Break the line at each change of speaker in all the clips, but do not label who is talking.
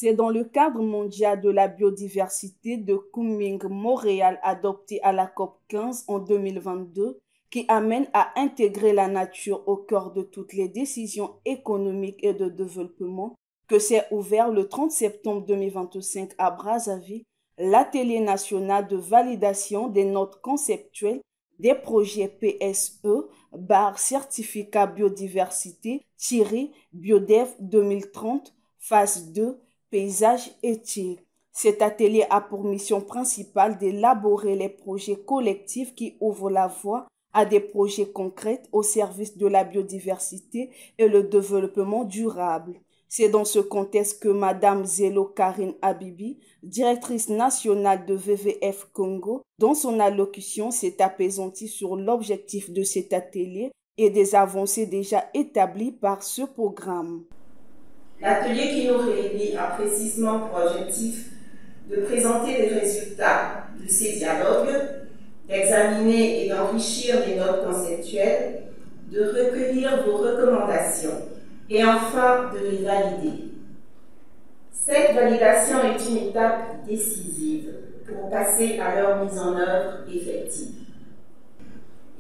C'est dans le cadre mondial de la biodiversité de Kunming-Montréal adopté à la COP 15 en 2022 qui amène à intégrer la nature au cœur de toutes les décisions économiques et de développement que s'est ouvert le 30 septembre 2025 à Brazzaville l'atelier national de validation des notes conceptuelles des projets PSE bar certificat biodiversité-Biodev 2030 phase 2 paysage éthique. Cet atelier a pour mission principale d'élaborer les projets collectifs qui ouvrent la voie à des projets concrets au service de la biodiversité et le développement durable. C'est dans ce contexte que Madame Zelo Karine Habibi, directrice nationale de WWF Congo, dans son allocution s'est apaisantie sur l'objectif de cet atelier et des avancées déjà établies par ce programme.
L'atelier qui nous réunit a précisément pour objectif de présenter les résultats de ces dialogues, d'examiner et d'enrichir les notes conceptuelles, de recueillir vos recommandations et enfin de les valider. Cette validation est une étape décisive pour passer à leur mise en œuvre effective.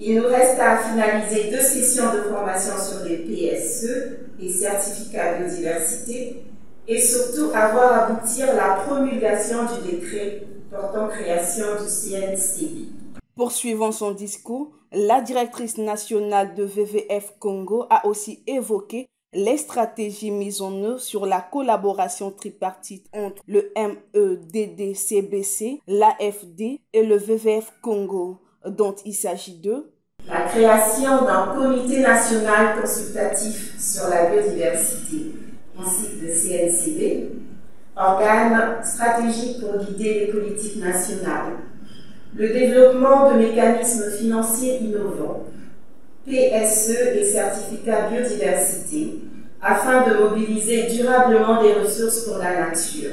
Il nous reste à finaliser 2 sessions de formation sur les PSE et certificats biodiversité et surtout à voir aboutir la promulgation du décret portant création du CNCB.
Poursuivant son discours, la directrice nationale de WWF Congo a aussi évoqué les stratégies mises en œuvre sur la collaboration tripartite entre le MEDDCBC, l'AFD et le WWF Congo, dont il s'agit de
la création d'un comité national consultatif sur la biodiversité, ainsi que le CNCB, organe stratégique pour guider les politiques nationales, le développement de mécanismes financiers innovants, PSE et certificats biodiversité, afin de mobiliser durablement des ressources pour la nature.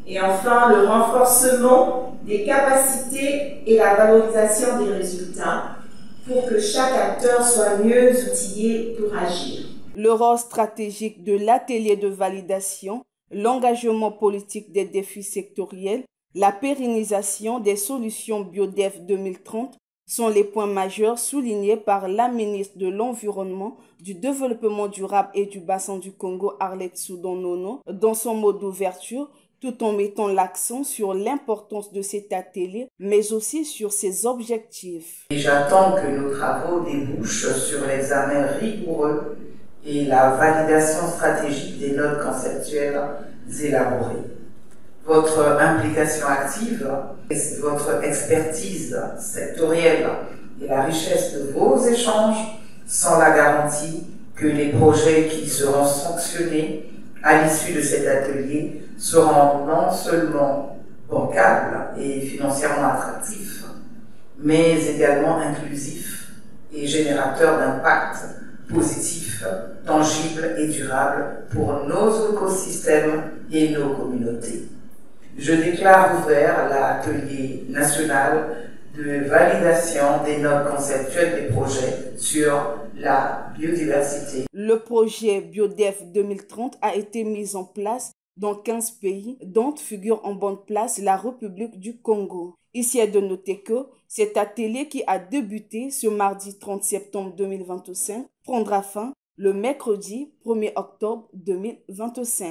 Et enfin, le renforcement des capacités et la valorisation des résultats pour que chaque acteur soit mieux outillé pour agir.
Le rôle stratégique de l'atelier de validation, l'engagement politique des défis sectoriels, la pérennisation des solutions BioDev 2030 sont les points majeurs soulignés par la ministre de l'Environnement, du Développement durable et du bassin du Congo, Arlette Soudan-Nono, dans son mot d'ouverture, tout en mettant l'accent sur l'importance de cet atelier, mais aussi sur ses objectifs.
J'attends que nos travaux débouchent sur l'examen rigoureux et la validation stratégique des notes conceptuelles élaborées. Votre implication active, votre expertise sectorielle et la richesse de vos échanges sont la garantie que les projets qui seront sanctionnés à l'issue de cet atelier seront non seulement bancables et financièrement attractifs, mais également inclusifs et générateurs d'impact positif, tangible et durable pour nos écosystèmes et nos communautés. Je déclare ouvert l'atelier national de validation des notes conceptuelles des projets sur la biodiversité.
Le projet BioDev 2030 a été mis en place dans 15 pays, dont figure en bonne place la République du Congo. Ici est de noter que cet atelier qui a débuté ce mardi 30 septembre 2025 prendra fin le mercredi 1er octobre 2025.